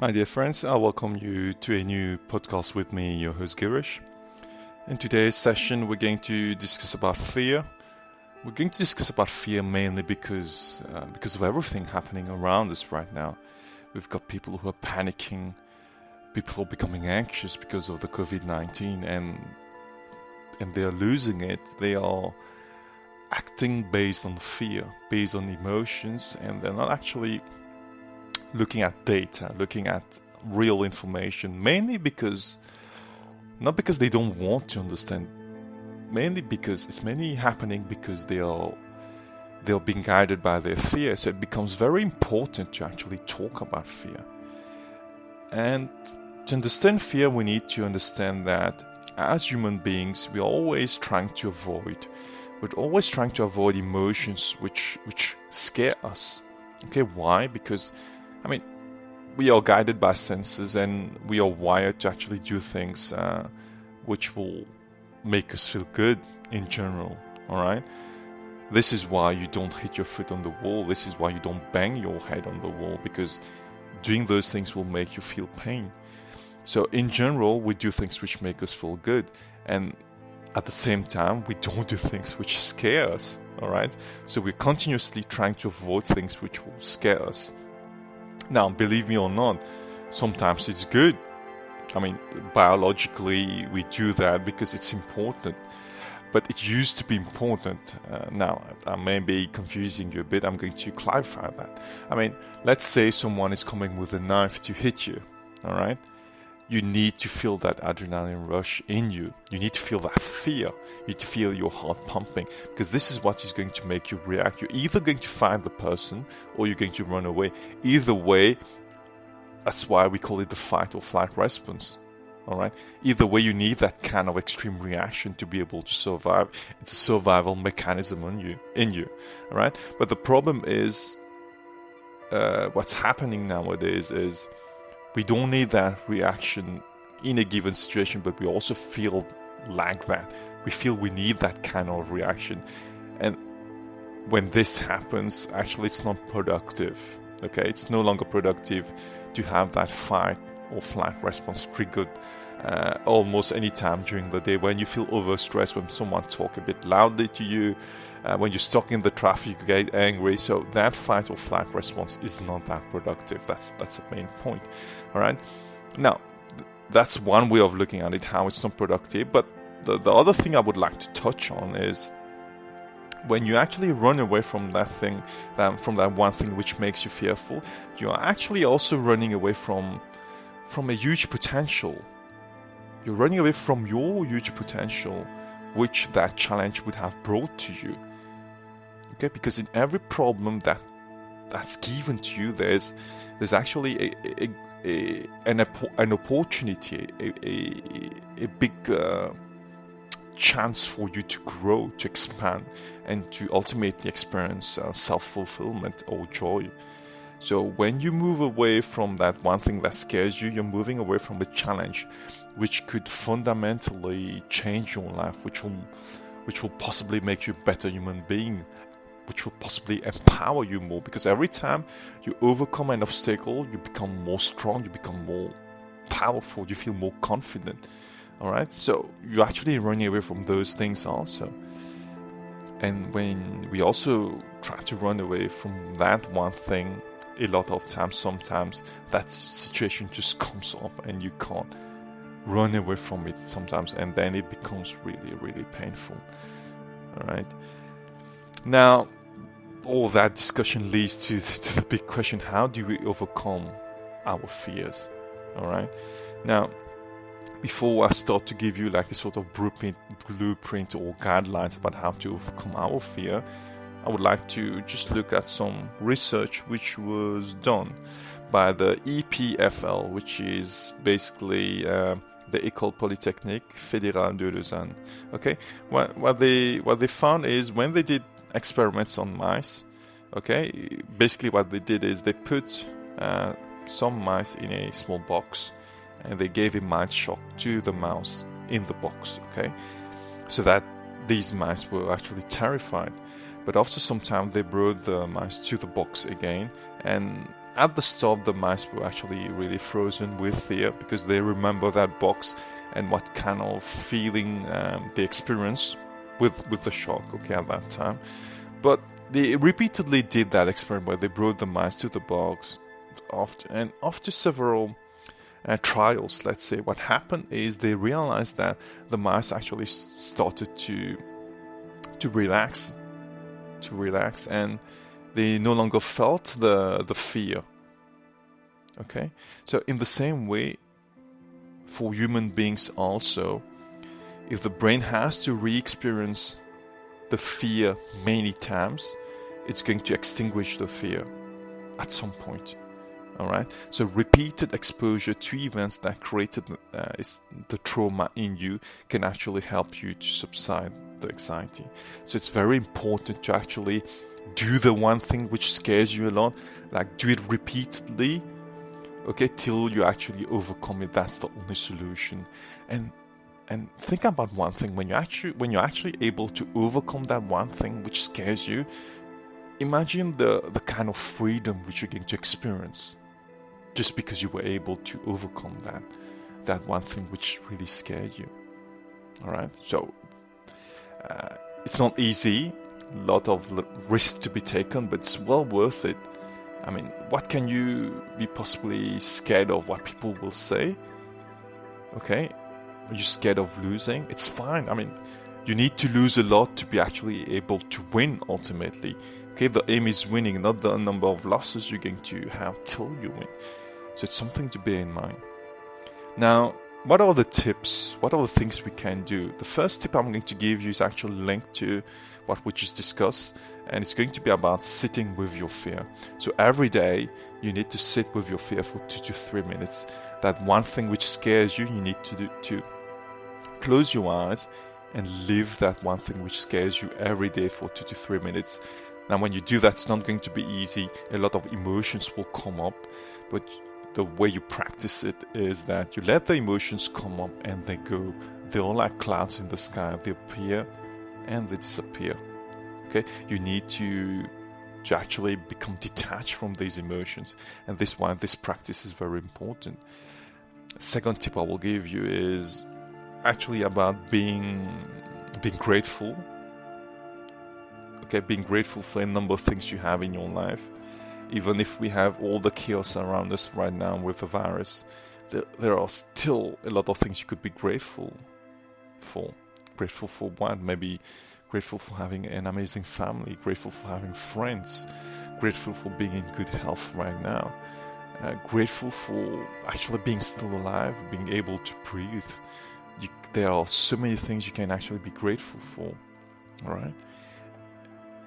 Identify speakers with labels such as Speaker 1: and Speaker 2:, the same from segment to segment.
Speaker 1: My dear friends, I welcome you to a new podcast with me, your host Girish. In today's session, we're going to discuss about fear. We're going to discuss about fear mainly because of everything happening around us right now. We've got people who are panicking, people are becoming anxious because of the COVID-19, and they are losing it. They are acting based on fear, based on emotions, and they're not actually looking at data, looking at real information, not because they don't want to understand, mainly because it's mainly happening because they're being guided by their fear. So it becomes very important to actually talk about fear. And to understand fear, we need to understand that as human beings, we're always trying to avoid emotions which scare us. Okay, why? Because we are guided by senses, and we are wired to actually do things which will make us feel good in general. All right. This is why you don't hit your foot on the wall. This is why you don't bang your head on the wall, because doing those things will make you feel pain. So in general, we do things which make us feel good, and at the same time, we don't do things which scare us. All right. So we're continuously trying to avoid things which will scare us. Now, believe me or not, sometimes it's good. Biologically, we do that because it's important. But it used to be important. Now, I may be confusing you a bit. I'm going to clarify that. Let's say someone is coming with a knife to hit you. All right? You need to feel that adrenaline rush in you. You need to feel that fear. You need to feel your heart pumping, because this is what is going to make you react. You're either going to fight the person or you're going to run away. Either way, that's why we call it the fight or flight response. All right. Either way, you need that kind of extreme reaction to be able to survive. It's a survival mechanism in you. All right. But the problem is, what's happening nowadays is, we don't need that reaction in a given situation, but we also feel like that. We feel we need that kind of reaction. And when this happens, actually it's not productive. Okay, it's no longer productive to have that fight or flight response triggered almost any time during the day, when you feel overstressed, when someone talks a bit loudly to you, when you're stuck in the traffic, you get angry. So that fight or flight response is not that productive. That's the main point. All right. Now, that's one way of looking at it, how it's not productive. But the other thing I would like to touch on is, when you actually run away from that thing, from that one thing which makes you fearful, you are actually also running away from a huge potential. You're running away from your huge potential, which that challenge would have brought to you. Okay, because in every problem that's given to you, there's actually an opportunity, a big chance for you to grow, to expand, and to ultimately experience self-fulfillment or joy. So when you move away from that one thing that scares you, you're moving away from a challenge which could fundamentally change your life, which will possibly make you a better human being, which will possibly empower you more. Because every time you overcome an obstacle, you become more strong, you become more powerful, you feel more confident. All right, so you're actually running away from those things also. And when we also try to run away from that one thing, a lot of times, sometimes that situation just comes up and you can't run away from it sometimes, and then it becomes really, really painful. All right. Now, all that discussion leads to the big question: how do we overcome our fears? All right. Now, before I start to give you like a sort of blueprint or guidelines about how to overcome our fear, I would like to just look at some research which was done by the EPFL, which is basically the École Polytechnique Fédérale de Lausanne. Okay, what they found is, when they did experiments on mice, okay, basically what they did is they put some mice in a small box, and they gave a mind shock to the mouse in the box. Okay, so that these mice were actually terrified. But after some time, they brought the mice to the box again, and at the start, the mice were actually really frozen with fear because they remember that box and what kind of feeling they experienced with the shark, okay, at that time. But they repeatedly did that experiment where they brought the mice to the box. After several trials, let's say, what happened is they realized that the mice actually started to relax, and they no longer felt the fear. Okay, so in the same way, for human beings also, if the brain has to re-experience the fear many times, it's going to extinguish the fear at some point. Alright, so repeated exposure to events that created the trauma in you can actually help you to subside the anxiety. So it's very important to actually do the one thing which scares you a lot, like do it repeatedly, okay, till you actually overcome it. That's the only solution. And think about one thing, when you're actually able to overcome that one thing which scares you, imagine the kind of freedom which you're going to experience just because you were able to overcome that one thing which really scared you. All right, so it's not easy, a lot of risk to be taken, but it's well worth it. I mean, what can you be possibly scared of? What people will say? Okay, are you scared of losing? It's fine. I mean, you need to lose a lot to be actually able to win ultimately. Okay, the aim is winning, not the number of losses you're going to have till you win. So it's something to bear in mind. Now, what are the tips? What are the things we can do? The first tip I'm going to give you is actually linked to what we just discussed, and it's going to be about sitting with your fear. So every day, you need to sit with your fear for 2 to 3 minutes. That one thing which scares you, you need to do to close your eyes and live that one thing which scares you every day for 2 to 3 minutes. Now, when you do that, it's not going to be easy. A lot of emotions will come up, but the way you practice it is that you let the emotions come up and they go. They're all like clouds in the sky. They appear and they disappear. Okay, you need to actually become detached from these emotions, and this practice is very important. Second tip I will give you is actually about being grateful. Okay, being grateful for a number of things you have in your life. Even if we have all the chaos around us right now with the virus, there are still a lot of things you could be grateful for. Grateful for what? Maybe grateful for having an amazing family, grateful for having friends, grateful for being in good health right now, grateful for actually being still alive, being able to breathe. There are so many things you can actually be grateful for. All right.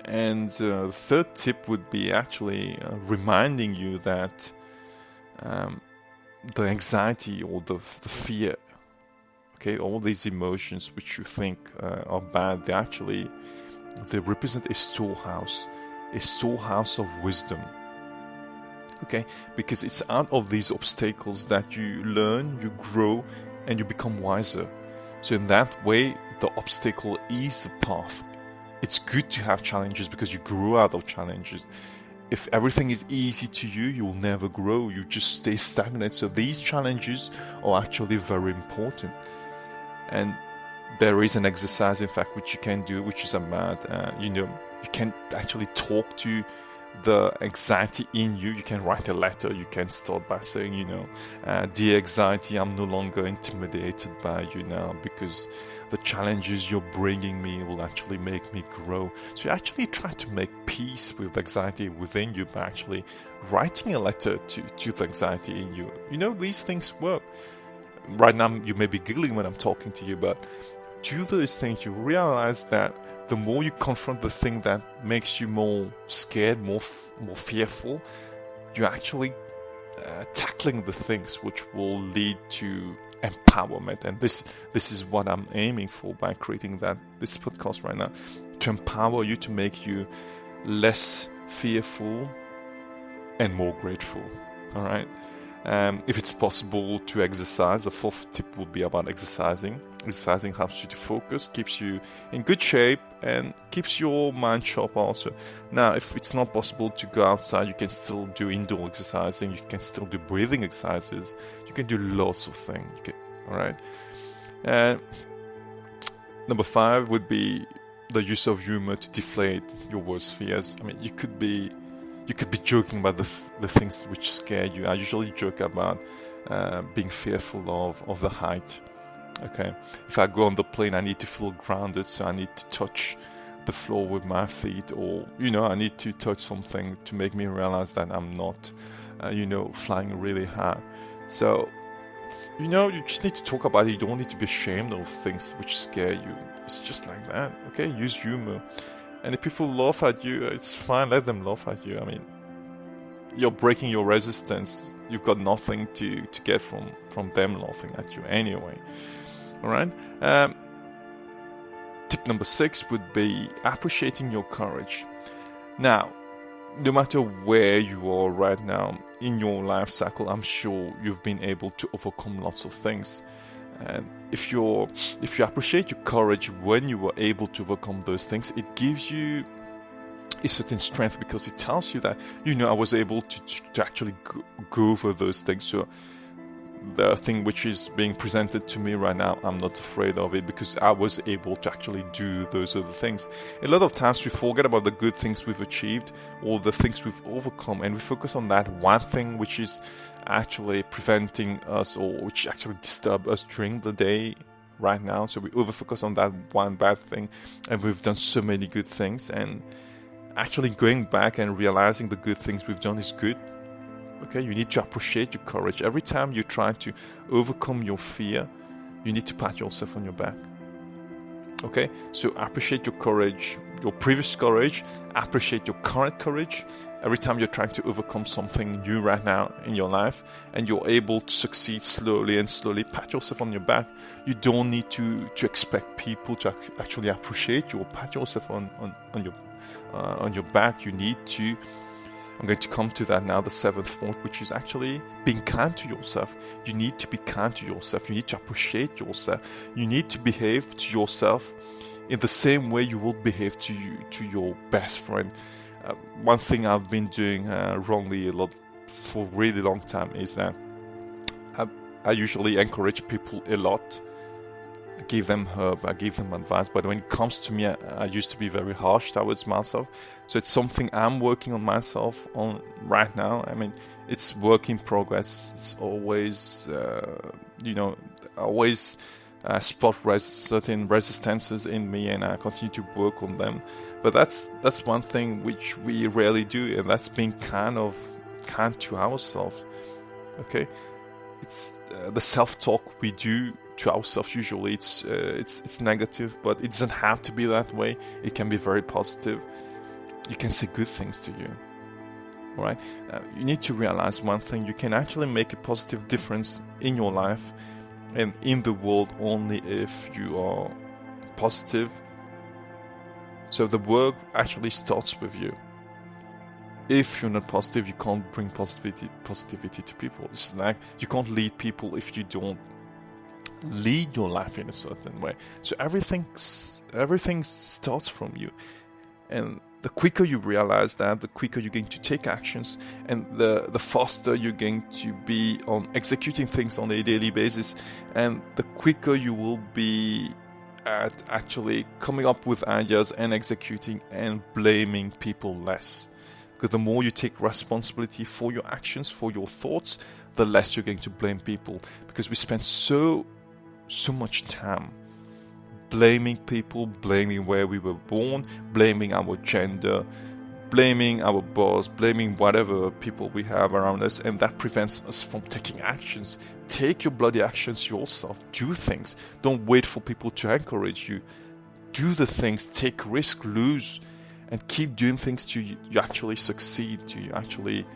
Speaker 1: And the third tip would be actually reminding you that the anxiety or the fear, okay, all these emotions which you think are bad, they represent a storehouse of wisdom. Okay, because it's out of these obstacles that you learn, you grow, and you become wiser. So in that way, the obstacle is the path. It's good to have challenges because you grow out of challenges. If everything is easy to you, you'll never grow. You just stay stagnant. So these challenges are actually very important. And there is an exercise, in fact, which you can do, which is about, you can actually talk to the anxiety in you. You can write a letter. You can start by saying, dear anxiety, I'm no longer intimidated by you now because the challenges you're bringing me will actually make me grow. So you actually try to make peace with the anxiety within you by actually writing a letter to the anxiety in you. These things work. Right now, you may be giggling when I'm talking to you, but do those things, you realize that the more you confront the thing that makes you more scared, more fearful, you're actually tackling the things which will lead to empowerment. And this is what I'm aiming for by creating this podcast right now, to empower you, to make you less fearful and more grateful. All right. If it's possible to exercise, the fourth tip would be about exercising. Exercising helps you to focus, keeps you in good shape, and keeps your mind sharp also. Now, if it's not possible to go outside, you can still do indoor exercising, you can still do breathing exercises, you can do lots of things. Alright? And number 5 would be the use of humor to deflate your worst fears. I mean, you could be joking about the things which scare you. I usually joke about being fearful of the height. Okay, if I go on the plane, I need to feel grounded, so I need to touch the floor with my feet, or I need to touch something to make me realize that I'm not, flying really high. So, you just need to talk about it. You don't need to be ashamed of things which scare you. It's just like that. Okay, use humor. And if people laugh at you, it's fine, let them laugh at you. I mean, you're breaking your resistance. You've got nothing to get from them laughing at you anyway. Alright? Tip number 6 would be appreciating your courage. Now, no matter where you are right now in your life cycle, I'm sure you've been able to overcome lots of things. And if you appreciate your courage when you were able to overcome those things, it gives you a certain strength, because it tells you that I was able to actually go over those things. So the thing which is being presented to me right now, I'm not afraid of it because I was able to actually do those other things. A lot of times we forget about the good things we've achieved or the things we've overcome, and we focus on that one thing which is actually preventing us, or which actually disturb us during the day right now. So we over-focus on that one bad thing, and we've done so many good things, and actually going back and realizing the good things we've done is good. Okay, you need to appreciate your courage. Every time you try to overcome your fear, you need to pat yourself on your back. Okay, so appreciate your courage, your previous courage, appreciate your current courage. Every time you're trying to overcome something new right now in your life and you're able to succeed slowly, pat yourself on your back. You don't need to expect people to actually appreciate you or pat yourself on your back. You need to, I'm going to come to that now, the 7th point, which is actually being kind to yourself. You need to be kind to yourself. You need to appreciate yourself. You need to behave to yourself in the same way you will behave to your best friend. One thing I've been doing wrongly a lot for a really long time is that I usually encourage people a lot. I give them help, I give them advice, but when it comes to me, I used to be very harsh towards myself. So it's something I'm working on myself on right now. I mean, it's work in progress. It's always, spot certain resistances in me, and I continue to work on them. But that's one thing which we rarely do, and that's being kind to ourselves. Okay, it's the self-talk we do to ourselves. Usually it's negative, but it doesn't have to be that way. It can be very positive. You can say good things to you. All right, you need to realize one thing: you can actually make a positive difference in your life and in the world only if you are positive. So the work actually starts with you. If you're not positive, you can't bring positivity to people. It's like you can't lead people if you don't lead your life in a certain way. So everything starts from you, and the quicker you realize that, the quicker you're going to take actions, and the faster you're going to be on executing things on a daily basis, and the quicker you will be at actually coming up with ideas and executing and blaming people less. Because the more you take responsibility for your actions, for your thoughts, the less you're going to blame people. Because we spend so much time blaming people, blaming where we were born, blaming our gender, blaming our boss, blaming whatever people we have around us, and that prevents us from taking actions. Take your bloody actions yourself. Do things. Don't wait for people to encourage you. Do the things, take risk, lose, and keep doing things till you actually succeed, till you actually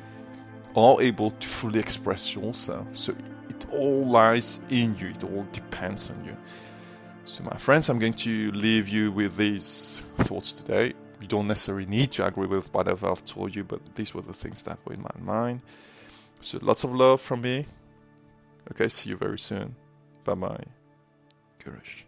Speaker 1: are able to fully express yourself. So it all lies in you. It all depends on you. So my friends, I'm going to leave you with these thoughts today. You don't necessarily need to agree with whatever I've told you, but these were the things that were in my mind. So lots of love from me. Okay, see you very soon. Bye bye. Girish.